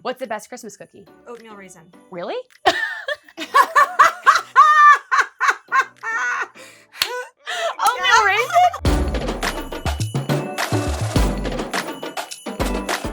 What's the best Christmas cookie? Oatmeal raisin. Really? Oatmeal raisin?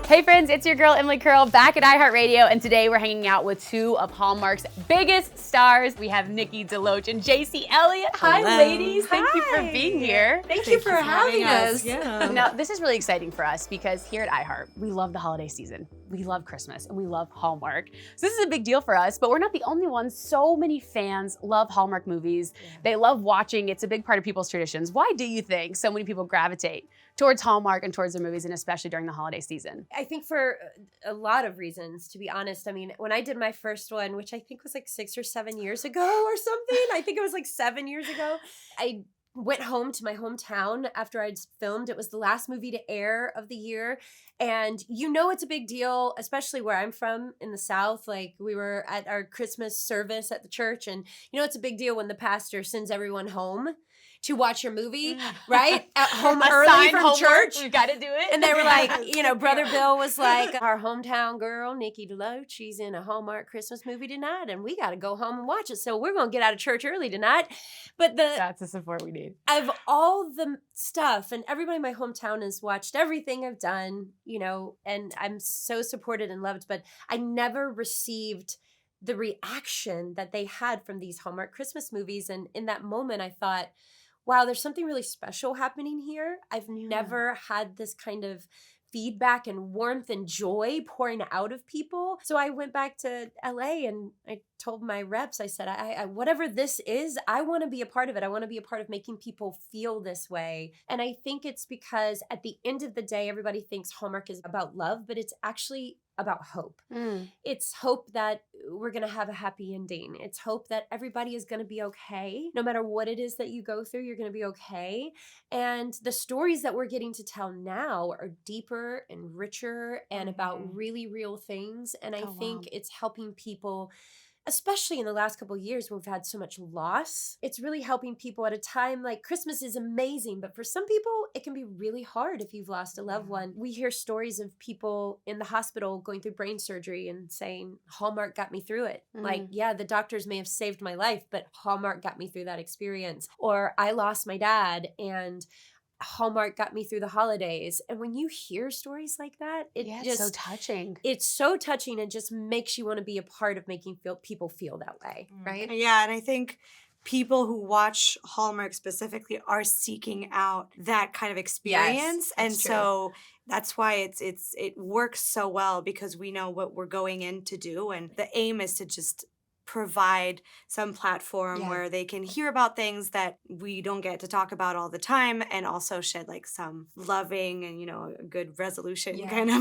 Hey friends, it's your girl Emily Curl back at iHeartRadio, and today we're hanging out with two of Hallmark's biggest stars. We have Nikki, Deloach, and Jaicy, Elliot. Hi, ladies. Thank you for being here. Thank you for having us. Yeah. Now, this is really exciting for us because here at iHeart, we love the holiday season. We love Christmas and we love Hallmark. So this is a big deal for us, but we're not the only ones. So many fans love Hallmark movies. Yeah. They love watching. It's a big part of people's traditions. Why do you think so many people gravitate towards Hallmark and towards their movies, and especially during the holiday season? I think for a lot of reasons, to be honest. I mean, when I did my first one, which I think was like 6 or 7 years ago or something, I think it was like 7 years ago, I went home to my hometown after I'd filmed. It was the last movie to air of the year. And you know it's a big deal, especially where I'm from in the South. Like, we were at our Christmas service at the church, and you know it's a big deal when the pastor sends everyone home to watch your movie, right? At home early from homework. church. We've got to do it. And they were like, you know, Brother Bill was like, our hometown girl, Nikki Deloach, she's in a Hallmark Christmas movie tonight, and we got to go home and watch it. So we're going to get out of church early tonight. But that's the support we need. Of all the stuff, and everybody in my hometown has watched everything I've done, you know, and I'm so supported and loved, but I never received the reaction that they had from these Hallmark Christmas movies. And in that moment, I thought, wow, there's something really special happening here. I've never had this kind of feedback and warmth and joy pouring out of people. So I went back to LA and I told my reps, I said, I whatever this is, I want to be a part of it. I want to be a part of making people feel this way. And I think it's because at the end of the day, everybody thinks Hallmark is about love, but it's actually about hope. It's hope that we're going to have a happy ending. It's hope that everybody is going to be okay. No matter what it is that you go through, you're going to be okay. And the stories that we're getting to tell now are deeper and richer and about really real things. And I think it's helping people, especially in the last couple of years when we've had so much loss. It's really helping people at a time like Christmas is amazing, but for some people, it can be really hard if you've lost a loved one. We hear stories of people in the hospital going through brain surgery and saying, Hallmark got me through it. Like, yeah, the doctors may have saved my life, but Hallmark got me through that experience. Or I lost my dad and Hallmark got me through the holidays. And when you hear stories like that, it's so touching. It's so touching and just makes you want to be a part of making people feel that way, right? Yeah, and I think people who watch Hallmark specifically are seeking out that kind of experience. Yes, and true. So that's why it works so well, because we know what we're going in to do. And the aim is to just provide some platform where they can hear about things that we don't get to talk about all the time, and also shed like some loving and, you know, a good resolution kind of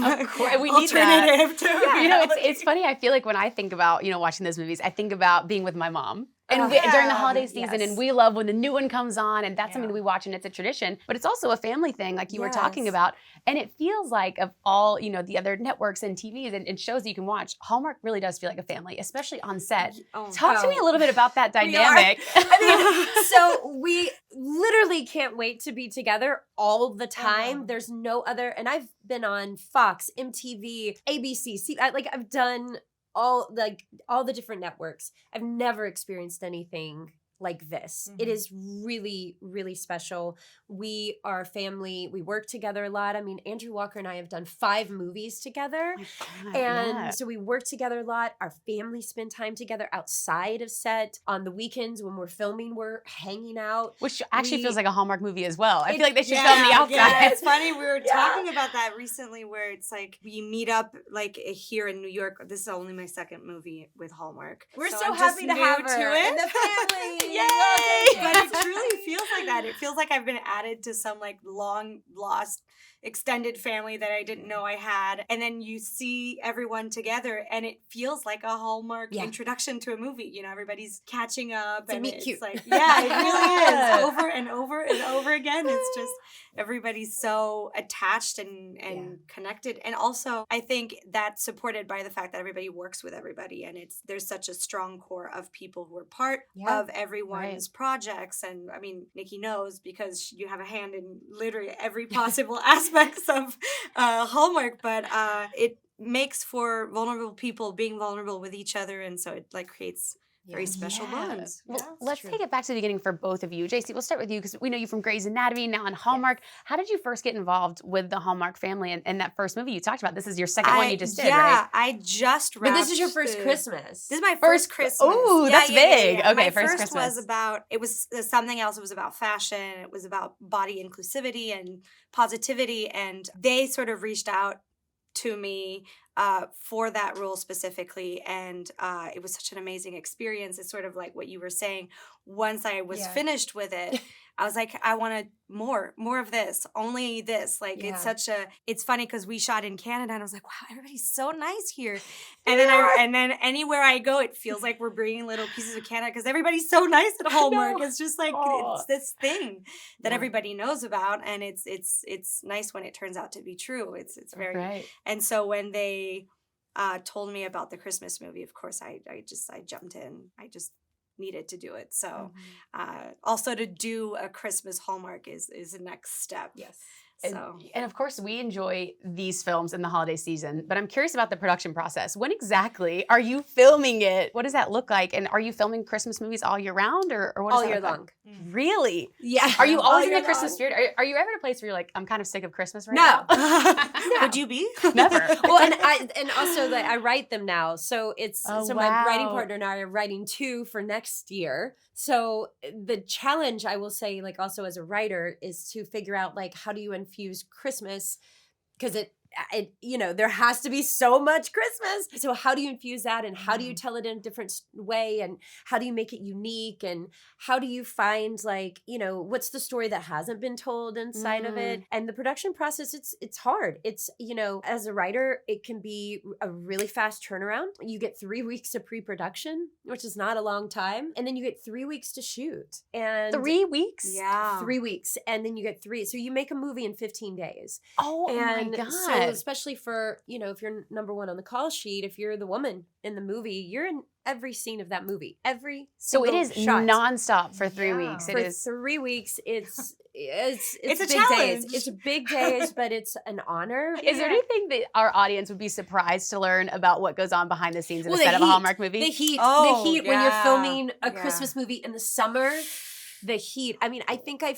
we need that. alternative to You know, it's funny. I feel like when I think about, you know, watching those movies, I think about being with my mom. And during the holiday season, and we love when the new one comes on, and that's something that we watch, and it's a tradition. But it's also a family thing, like you were talking about. And it feels like of all, you know, the other networks and TVs and shows that you can watch, Hallmark really does feel like a family, especially on set. Talk to me a little bit about that dynamic. I mean, so we literally can't wait to be together all the time. There's no other, and I've been on Fox, MTV, ABC, I've done all the different networks. I've never experienced anything like this. It is really, really special. We are family. We work together a lot. I mean, Andrew Walker and I have done 5 movies together. So we work together a lot. Our families spend time together outside of set. On the weekends when we're filming, we're hanging out. Which actually feels like a Hallmark movie as well. I feel like they should film the outside. Yeah, it's funny. We were talking about that recently, where it's like we meet up like here in New York. This is only my 2nd movie with Hallmark. We're so I'm happy just to have new her to it. in the family. Yay! But it truly feels like that. It feels like I've been added to some like long lost extended family that I didn't know I had. And then you see everyone together and it feels like a Hallmark introduction to a movie. You know, everybody's catching up. It's meet cute. Like, yeah, it really is. Over and over and over again. It's just everybody's so attached and connected. And also I think that's supported by the fact that everybody works with everybody, and there's such a strong core of people who are part of every everyone's projects. And I mean, Nikki knows because you have a hand in literally every possible aspects of Hallmark, but it makes for vulnerable people being vulnerable with each other, and so it like creates very special bonds. Well, let's take it back to the beginning for both of you. Jaicy, we'll start with you because we know you from Grey's Anatomy, now on Hallmark. How did you first get involved with the Hallmark family and that first movie you talked about? This is your second one you just did, right? Yeah, I just wrapped. But this is your first Christmas. This is my first Christmas. Oh, that's big. Okay, my first Christmas. It was something else. It was about fashion. It was about body inclusivity and positivity. And they sort of reached out to me for that role specifically, and it was such an amazing experience. It's sort of like what you were saying. Once I was finished with it, I was like, I wanted more of this, only this. Like it's funny because we shot in Canada, and I was like, wow, everybody's so nice here. And then anywhere I go, it feels like we're bringing little pieces of Canada because everybody's so nice at Hallmark. It's just like it's this thing that everybody knows about, and it's nice when it turns out to be true. It's very right. And so when they told me about the Christmas movie, of course I jumped in. I just needed to do it. So also to do a Christmas Hallmark is the next step. Yes. And of course, we enjoy these films in the holiday season, but I'm curious about the production process. When exactly are you filming it? What does that look like? And are you filming Christmas movies all year round or what does all that year look long? Like? Really? Yeah. Are you always in the Christmas spirit? Are you ever in a place where you're like, I'm kind of sick of Christmas right now? No. Would you be? Never. Well, and also like I write them now. So my writing partner and I are writing 2 for next year. So the challenge, I will say, like also as a writer, is to figure out like how do you infuse Christmas, because it there has to be so much Christmas. So how do you infuse that, and how do you tell it in a different way, and how do you make it unique, and how do you find like, what's the story that hasn't been told inside of it? And the production process, it's hard. It's, as a writer, it can be a really fast turnaround. You get 3 weeks of pre-production, which is not a long time. And then you get 3 weeks to shoot. And 3 weeks? Yeah. 3 weeks. And then you get 3. So you make a movie in 15 days. Oh my God. So especially for, if you're number 1 on the call sheet, if you're the woman in the movie, you're in every scene of that movie. So it is shot. Nonstop for 3 weeks. For 3 weeks, it's a big challenge. days. It's big days, but it's an honor. Is there anything that our audience would be surprised to learn about what goes on behind the scenes in a set of a Hallmark movie? The heat when you're filming a Christmas movie in the summer. The heat. I mean, I think I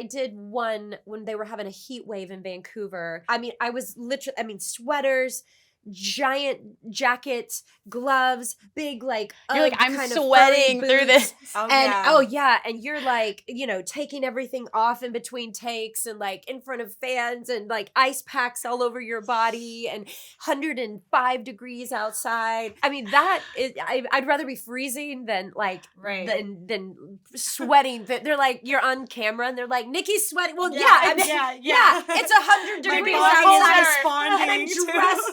did one when they were having a heat wave in Vancouver. I mean, I was literally, sweaters, giant jackets, gloves, big like you're like, I'm sweating through this. And you're like, taking everything off in between takes and like in front of fans and like ice packs all over your body and 105 degrees outside. I mean, that is, I'd rather be freezing than like than sweating. They're like, you're on camera and they're like, Nikki's sweating. Well, it's 100 degrees outside and I'm dressed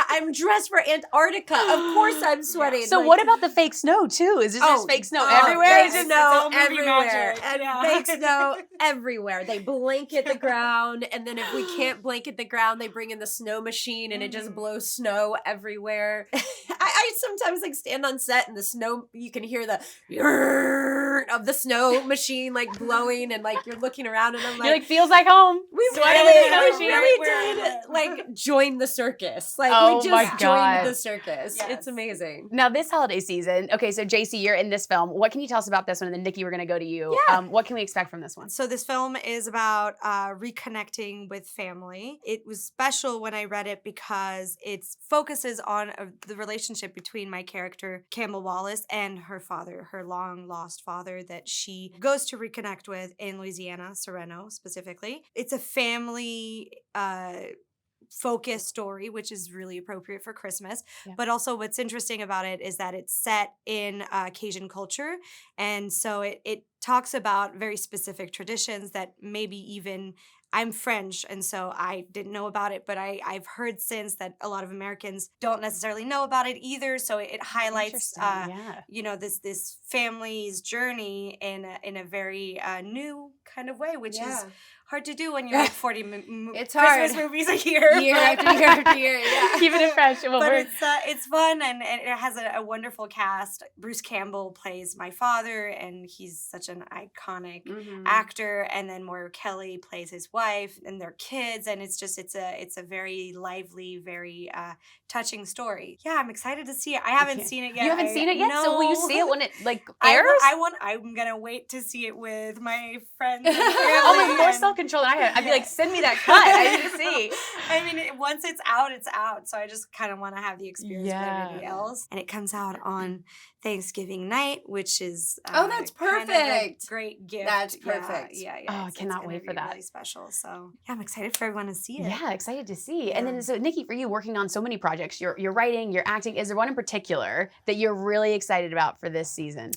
I'm dressed for Antarctica. Of course I'm sweating. So what about the fake snow too? Is it just fake snow everywhere? Fake snow everywhere. Fake snow everywhere. They blanket the ground, and then if we can't blanket the ground, they bring in the snow machine and it just blows snow everywhere. I sometimes like stand on set and the snow, you can hear the of the snow machine like blowing, and like you're looking around and I'm like, you're like, feels like home. We really did like join the circus. Like we just joined the circus. Yes. It's amazing. Now this holiday season, okay, so Jaicy, you're in this film. What can you tell us about this one? And then Nikki, we're gonna go to you. Yeah. What can we expect from this one? So this film is about reconnecting with family. It was special when I read it because it focuses on the relationship between my character, Campbell Wallace, and her father, her long lost father that she goes to reconnect with in Louisiana, Sereno specifically. It's a family focused story, which is really appropriate for Christmas. Yeah. But also what's interesting about it is that it's set in Cajun culture. And so it talks about very specific traditions that maybe even I'm French, and so I didn't know about it, but I've heard since that a lot of Americans don't necessarily know about it either. So it highlights, this family's journey in a very new kind of way, which is hard to do when you make 40 It's Christmas hard. movies a year. Year after year after year, yeah. Keeping it fresh. Well, But we're- it's fun, and it has a wonderful cast. Bruce Campbell plays my father, and he's such an iconic actor. And then Moira Kelly plays his wife and their kids, and it's a very lively, very touching story. Yeah, I'm excited to see it. I haven't seen it yet. You haven't seen it yet? No. So will you see it when it airs? I'm gonna wait to see it with my friends. And Oh, family my, more and- self-control than I have. I'd be like, send me that cut. I need to see. I mean, once it's out, it's out. So I just kind of want to have the experience with everybody else. And it comes out on Thanksgiving night, which is that's kind of a perfect. great gift. That's Yeah, perfect. Yeah. Oh, I It's cannot gonna wait be for that. Really special. So yeah, I'm excited for everyone to see it. Yeah, excited to see. And Yeah. then, so Nikki, for you, working on so many projects, you're writing, you're acting. Is there one in particular that you're really excited about for this season?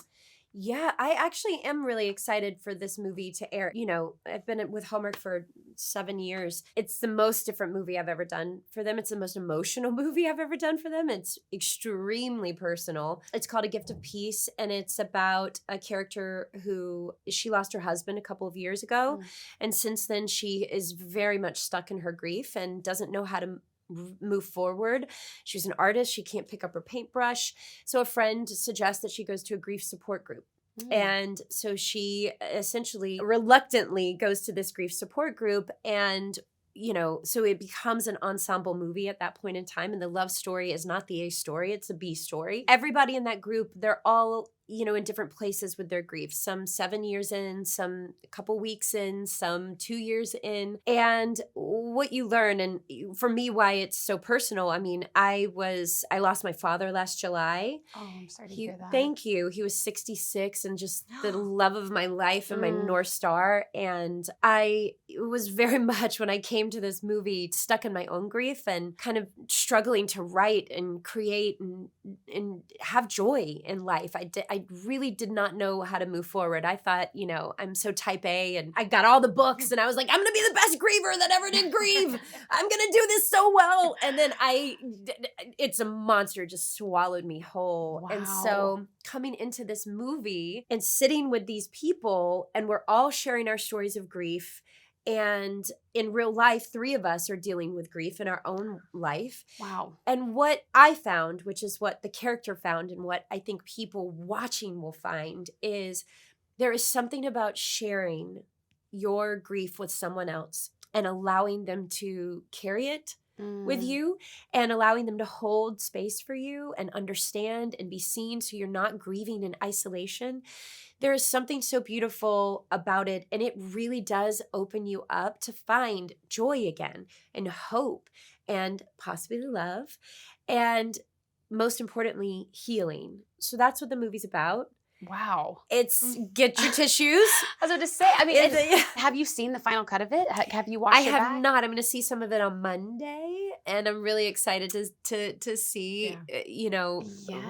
Yeah, I actually am really excited for this movie to air. You know, I've been with Hallmark for 7 years. It's the most different movie I've ever done for them. It's the most emotional movie I've ever done for them. It's extremely personal. It's called A Gift of Peace, and it's about a character who, she lost her husband a couple of years ago. And since then, she is very much stuck in her grief and doesn't know how to move forward. She's an artist. She can't pick up her paintbrush. So a friend suggests that she goes to a grief support group. And so she essentially reluctantly goes to this grief support group, and you know, so it becomes an ensemble movie at that point in time. And the love story is not the A story, it's a B story. Everybody in that group, they're all, you know, in different places with their grief. Some 7 years in, some a couple weeks in, some 2 years in. And what you learn, and for me, why it's so personal, I mean, I lost my father last July. Oh, I'm sorry to hear that. Thank you. He was 66 and just the love of my life and my North Star. And it was very much, when I came to this movie, stuck in my own grief and kind of struggling to write and create and have joy in life. I really did not know how to move forward. I thought, you know, I'm so type A, and I got all the books, and I was like, I'm going to be the best griever that ever did grieve. I'm going to do this so well. And then it's a monster, just swallowed me whole. Wow. And so coming into this movie and sitting with these people, and we're all sharing our stories of grief. And in real life, 3 of us are dealing with grief in our own life. Wow. And what I found, which is what the character found and what I think people watching will find, is there is something about sharing your grief with someone else and allowing them to carry it with you and allowing them to hold space for you and understand and be seen, so you're not grieving in isolation. There is something so beautiful about it, and it really does open you up to find joy again and hope and possibly love, and most importantly, healing. So that's what the movie's about. Wow. It's get your tissues. I was about to say, I mean, have you seen the final cut of it? Have you watched it I have back? not. I'm going to see some of it on Monday, and I'm really excited to see, you know,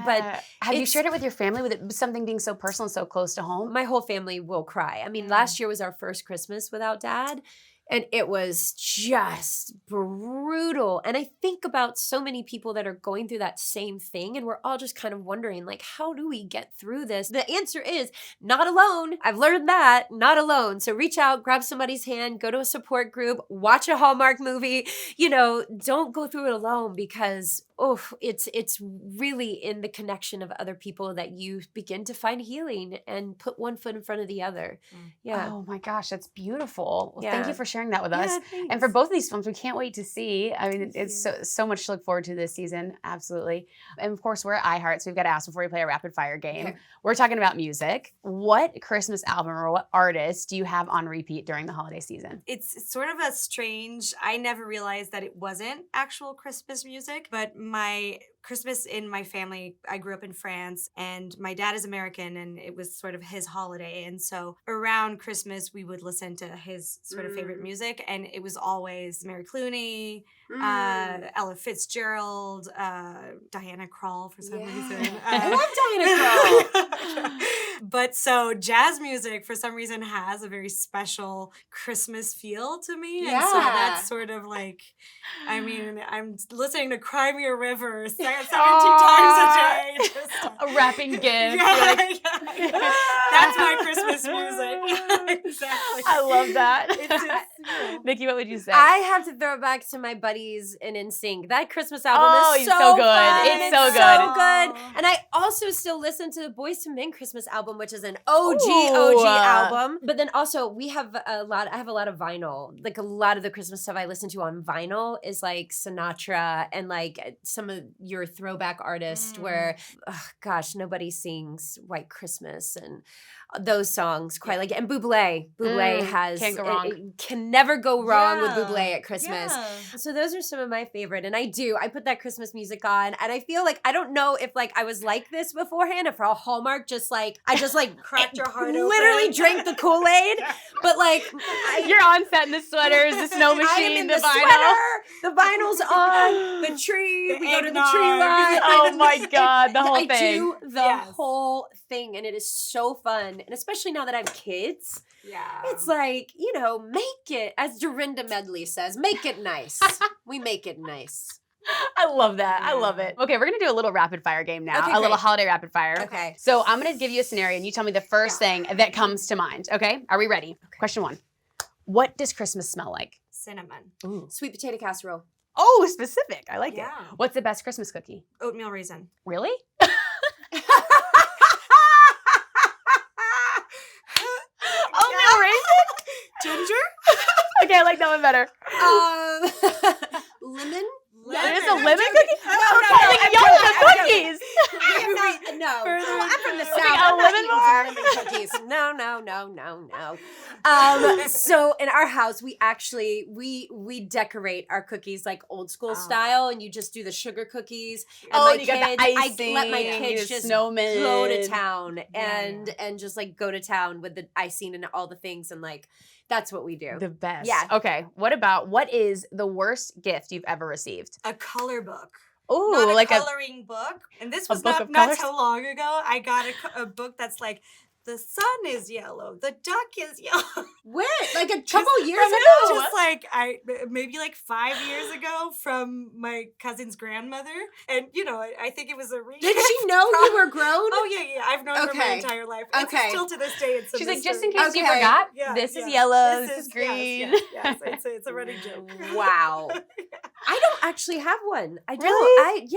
but have you shared it with your family, with it something being so personal and so close to home? my whole family will cry. I mean, last year was our first Christmas without Dad, and it was just brutal. And I think about so many people that are going through that same thing, and we're all just kind of wondering, like, how do we get through this? The answer is not alone. I've learned that, not alone. So reach out, grab somebody's hand, go to a support group, watch a Hallmark movie. You know, don't go through it alone, because it's really in the connection of other people that you begin to find healing and put one foot in front of the other. Yeah. Oh my gosh, that's beautiful. Well, Yeah. thank you for sharing that with us. Yeah, And for thanks. both of these films, we can't wait to see. I mean, Thank it's you. so much to look forward to this season. Absolutely. And of course, we're at iHeart, so we've got to ask before we play a rapid fire game. Okay. We're talking about music. What Christmas album or what artist do you have on repeat during the holiday season? It's sort of a strange, I never realized that it wasn't actual Christmas music, but my Christmas in my family, I grew up in France, and my dad is American, and it was sort of his holiday. And so around Christmas, we would listen to his sort of favorite music, and it was always Mary Clooney, Ella Fitzgerald, Diana Krall for some reason. I love Diana Krall. But so jazz music for some reason has a very special Christmas feel to me. And so that's sort of like, I mean, I'm listening to Cry Me a River 17 times a day. A wrapping gift. That's my Christmas music. Exactly. I love that. Nikki, what would you say? I have to throw it back to my buddies in NSYNC. That Christmas album is so good. fun. It's so good. And I also still listen to the Boyz II Men Christmas album, which is an OG album. But then also I have a lot of vinyl. Like a lot of the Christmas stuff I listen to on vinyl is like Sinatra and like some of your throwback artists where, nobody sings White Christmas and those songs quite like, and Bublé has, can't go wrong. Can never go wrong with Bublé at Christmas. So those are some of my favorite. And I put that Christmas music on and I feel like, I don't know if like I was like this beforehand, if Hallmark I just cracked your heart open. Literally drank the Kool-Aid. But like, you're on set in the sweaters, the snow machine, I am in the vinyl. Sweater, the vinyl's on, the tree, we go to the tree line. Oh my God, the whole thing. I do the whole thing and it is so fun. And especially now that I have kids, it's like, make it, as Dorinda Medley says, make it nice. We make it nice. I love that. I love it. Okay, we're going to do a little rapid fire game now. Okay, a little holiday rapid fire. Okay. So I'm going to give you a scenario and you tell me the first thing that comes to mind. Okay? Are we ready? Okay. Question 1. What does Christmas smell like? Cinnamon. Ooh. Sweet potato casserole. Oh, specific. I like it. What's the best Christmas cookie? Oatmeal raisin. Really? Oatmeal raisin? Ginger? Okay, I like that one better. Lemon? There's a lemon cookie? No. Y'all have cookies. No. Well, I'm from the We South. got I'm lemon not eating lemon cookies. No. So in our house, we actually we decorate our cookies like old school style, and you just do the sugar cookies. And You got the icing. I let my kids just snowman. go to town and just like go to town with the icing and all the things, and like that's what we do. The best. Yeah. Okay. What is the worst gift you've ever received? A color book. Ooh, Not like a coloring book. And this was book not of colors? so long ago. I got a book that's like, the sun is yellow, the duck is yellow. When? Like a couple years ago? Just like maybe like 5 years ago from my cousin's grandmother. And I think it was a read. Did she know you were grown? Oh yeah. I've known her my entire life. It's still to this day. It's a she's like, mystery. just in case you forgot, this is yellow, this is green. Yes, it's a running joke. Wow. I don't actually have one. I don't. Really?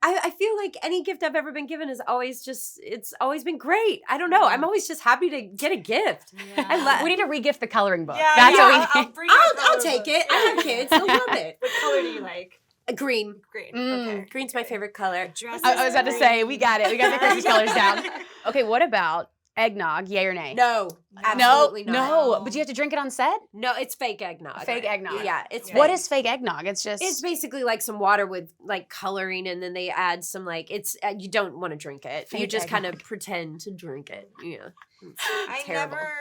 I feel like any gift I've ever been given is always it's always been great. I don't know. I'm always just happy to get a gift. Yeah. We need to re-gift the coloring book. Yeah, That's what we need. I'll take it. I have kids. They'll love it. What color do you like? Green. Okay. Green's my favorite color. I was about to say, we got it. We got the Christmas colors down. Okay, what about eggnog, yay or nay? No, absolutely not. No, but you have to drink it on set? No, it's fake eggnog. Fake eggnog. Yeah, it's fake. What is fake eggnog? It's basically like some water with like coloring, and then they add some like you don't want to drink it. Fake you just eggnog. kind of pretend to drink it. Yeah. I terrible. never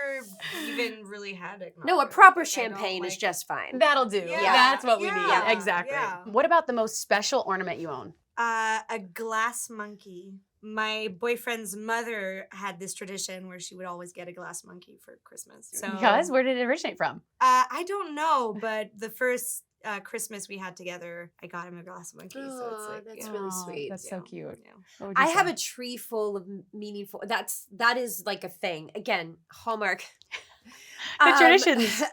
even really had eggnog. No, a proper champagne is just fine. That'll do. Yeah. That's what we need. Yeah. Exactly. Yeah. What about the most special ornament you own? A glass monkey. My boyfriend's mother had this tradition where she would always get a glass monkey for Christmas. So Because where did it originate from? I don't know, but the first Christmas we had together, I got him a glass monkey. So it's like that's really sweet. That's so cute. Yeah. What would you I say? have a tree full of meaningful. That is like a thing. Again, Hallmark. The traditions.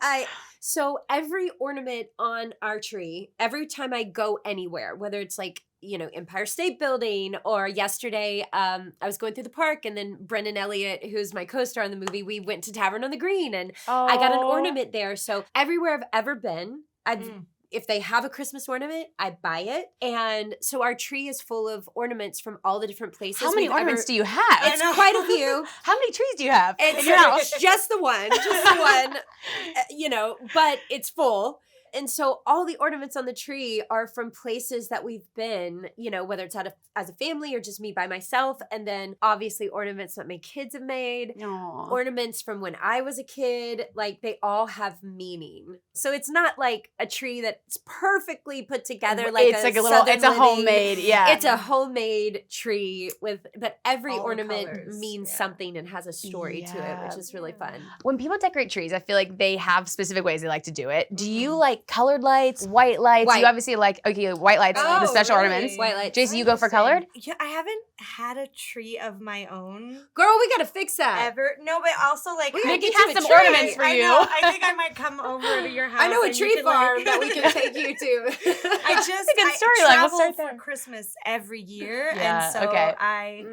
So every ornament on our tree, every time I go anywhere, whether it's like Empire State Building, or yesterday I was going through the park, and then Brendan Elliot, who's my co-star in the movie, we went to Tavern on the Green, and I got an ornament there. So everywhere I've ever been, if they have a Christmas ornament, I buy it. And so our tree is full of ornaments from all the different places. How many ornaments do you have? It's quite a few. How many trees do you have? It's just the one, but it's full. And so all the ornaments on the tree are from places that we've been, whether it's as a family or just me by myself. And then obviously ornaments that my kids have made, Aww. ornaments from when I was a kid, like they all have meaning. So it's not like a tree that's perfectly put together like it's like a little, it's a homemade, It's a homemade tree but every All the ornament colors, means something and has a story to it, which is really fun. When people decorate trees, I feel like they have specific ways they like to do it. Do you like colored lights, white lights? White. You obviously like, white lights, the special ornaments. White lights. Jaicy, you go for colored? Yeah, I haven't had a tree of my own. Girl, we gotta fix that. Ever. No, but also like Nikki have has some a tree. ornaments for you. I know. I think I might come over to your house. I know a and tree you can, farm like, that we can take you to. I good storyline. We'll travel start for there. Christmas every year, Yeah, and so okay. I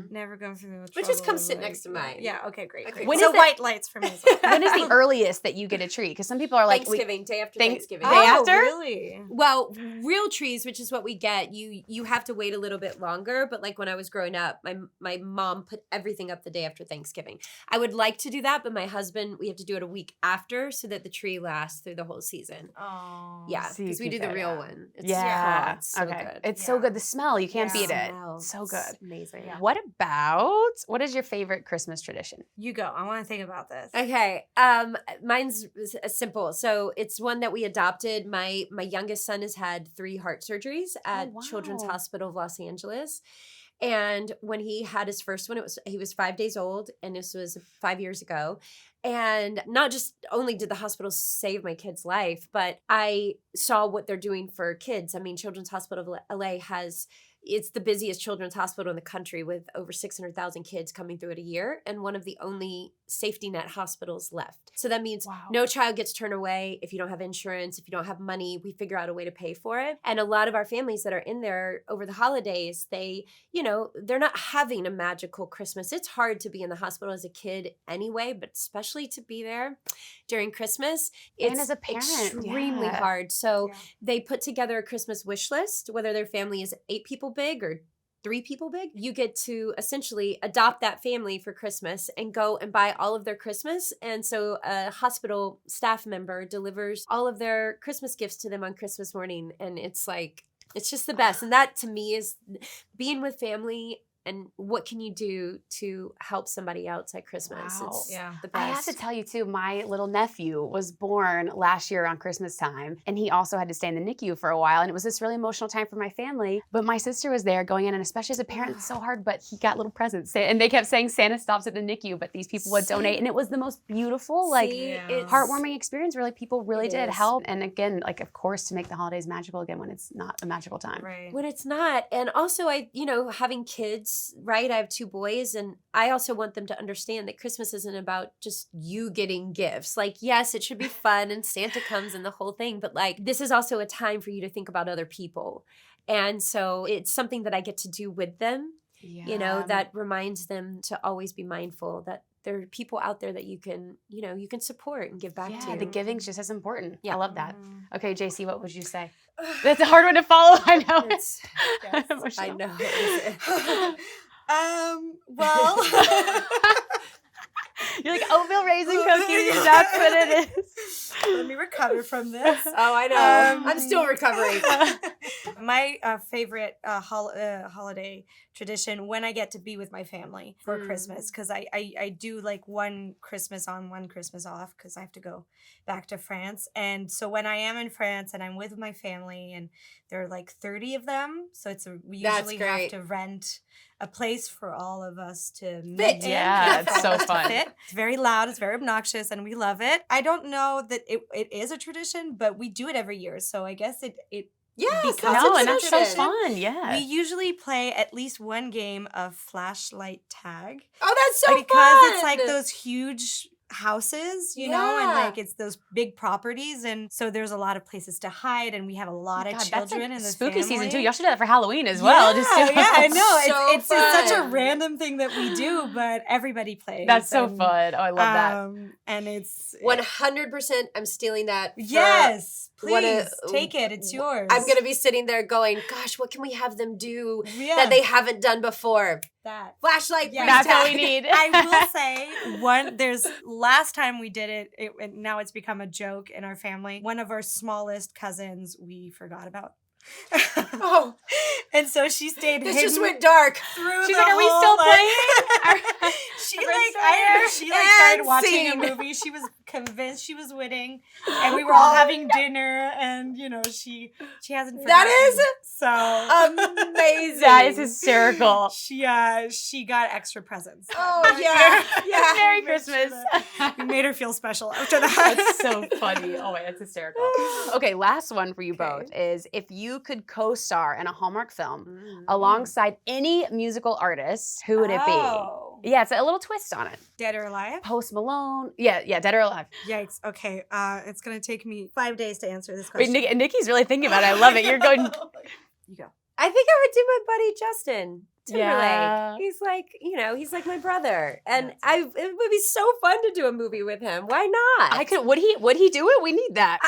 never go through the trouble. But just come of, sit like, next to mine. Yeah. Okay. Great. Okay. great. When So is it- white lights for me. As well. When is the earliest that you get a tree? Because some people are like, Thanksgiving, day after Thank- Thanksgiving. Day Oh, after? really? Well, real trees, which is what we get, you have to wait a little bit longer. But like when I was growing up, my mom put everything up the day after Thanksgiving. I would like to do that, but my husband, we have to do it a week after so that the tree lasts through the whole season. Oh. Yeah, So you because we keep do the it. real one. It's yeah. it's so okay. good. It's so good. The smell, you can't beat it. Smell. So good. It's amazing. Yeah. What is your favorite Christmas tradition? You go. I want to think about this. Okay. Mine's simple. So it's one that we adopted. My youngest son has had 3 heart surgeries at Children's wow. Hospital of Los Angeles. And when he had his first one, he was 5 days old, and this was 5 years ago. And not just only did the hospital save my kid's life, but I saw what they're doing for kids. I mean, Children's Hospital of LA it's the busiest children's hospital in the country with over 600,000 kids coming through it a year, and one of the only safety net hospitals left. So that means no child gets turned away if you don't have insurance, if you don't have money, we figure out a way to pay for it. And a lot of our families that are in there over the holidays, they're not having a magical Christmas. It's hard to be in the hospital as a kid anyway, but especially to be there during Christmas, it's and as a parent, extremely hard. So they put together a Christmas wish list, whether their family is 8 people big or 3 people big. You get to essentially adopt that family for Christmas and go and buy all of their Christmas. And so a hospital staff member delivers all of their Christmas gifts to them on Christmas morning. And it's just the best. And that to me is being with family. And what can you do to help somebody else at Christmas? Wow. It's the best. I have to tell you too, my little nephew was born last year around Christmas time, and he also had to stay in the NICU for a while, and it was this really emotional time for my family. But my sister was there going in, and especially as a parent, it's so hard, but he got little presents. And they kept saying Santa stops at the NICU, but these people would donate, and it was the most beautiful, heartwarming experience where people really did help. And again, of course, to make the holidays magical again when it's not a magical time. Right. When it's not. And also having kids, right? I have 2 boys, and I also want them to understand that Christmas isn't about just you getting gifts. Yes, it should be fun and Santa comes and the whole thing, but this is also a time for you to think about other people. And so it's something that I get to do with them, that reminds them to always be mindful that there are people out there that you can support and give back to. Yeah, the giving's just as important. Yeah. I love that. Okay, Jaicy, what would you say? That's a hard one to follow. I know. I know. Well, you're like oatmeal raisin cookies. That's what it is. Let me recover from this. Oh, I know. I'm still recovering. My favorite holiday tradition when I get to be with my family for Christmas, because I do one Christmas on, one Christmas off, because I have to go back to France. And so when I am in France and I'm with my family, and there are 30 of them, so we usually have to rent a place for all of us to meet in. Yeah, it's so fun. It's very loud, it's very obnoxious, and we love it. I don't know that it is a tradition, but we do it every year, so I guess it yes, and that's so fun. Yeah, we usually play at least one game of flashlight tag. Oh, that's so fun! Because it's those huge houses, and it's those big properties, and so there's a lot of places to hide, and we have a lot of children in the spooky family. Season too. Y'all should do that for Halloween as well. I know. So it's such a random thing that we do, but everybody plays. That's so fun. Oh, I love that. And it's 100%. I'm stealing that. Yes, please take it. It's yours. I'm gonna be sitting there going, "Gosh, what can we have them do that they haven't done before?" that. Flashlight. Yeah. That's what we need. I will say last time we did it, and now it's become a joke in our family. One of our smallest cousins we forgot about. Oh, and so she stayed this hidden just went dark. through She's the like, are we whole, still like- playing? she Our like friends I are remember she like And started watching scene. a movie. She was convinced she was winning, and we were all having dinner, and she hasn't forgotten. That is so amazing. That is hysterical. She got extra presents. Oh yeah, yeah. Merry We made sure Christmas. that- we made her feel special after that. That's so funny. Oh my, that's hysterical. Okay, last one for you both is if you could co-star in a Hallmark film alongside any musical artist, who would it be? Yeah, it's a little twist on it. Dead or alive? Post Malone. Yeah, Dead or Alive. Yikes. Okay. It's gonna take me 5 days to answer this Wait, question. Nikki's really thinking about it. I love it. You're going. You go. I think I would do my buddy Justin Timberlake. Yeah. He's like my brother, and it would be so fun to do a movie with him. Why not? I could. Would he do it? We need that.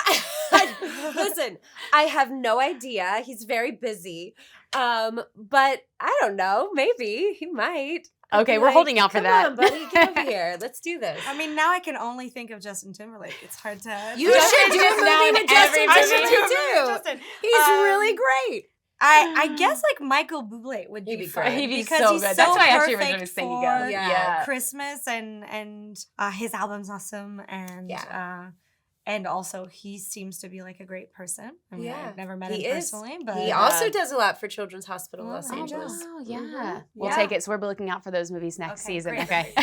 Listen, I have no idea. He's very busy, but I don't know. Maybe he might. Okay, I'd be we're holding out for Come that. on, buddy, get over here. Let's do this. I mean, now I can only think of Justin Timberlake. It's hard to. You Justin should do a just now movie in with Justin every I should movie. do a movie Timberlake with too. Justin. He's really great. I guess like Michael Bublé would He'd be be fun great. He'd be because so he's good. so That's why I actually perfect originally was thinking for of. Yeah. Christmas and his album's awesome and also he seems to be like a great person. I mean, Yeah. I've never met He him is. personally, but He also does a lot for Children's Hospital Los Oh, wow. Angeles. wow, yeah. Mhm. We'll Yeah. take it. So we'll be looking out for those movies next Okay, season. great. Okay.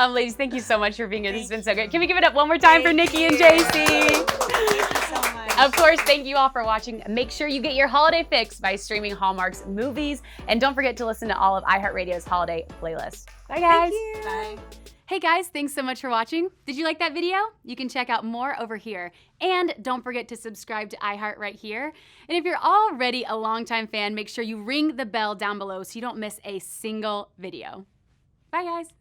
Ladies, thank you so much for being here. This has been so Thank great. you. Can we give it up one more time for Thank Nikki and you. Jaicy? Thank you so much. Of course, thank you all for watching. Make sure you get your holiday fix by streaming Hallmark's movies. And don't forget to listen to all of iHeartRadio's holiday playlist. Bye, guys. Thank you. Bye. Hey guys, thanks so much for watching. Did you like that video? You can check out more over here. And don't forget to subscribe to iHeart right here. And if you're already a longtime fan, make sure you ring the bell down below so you don't miss a single video. Bye guys.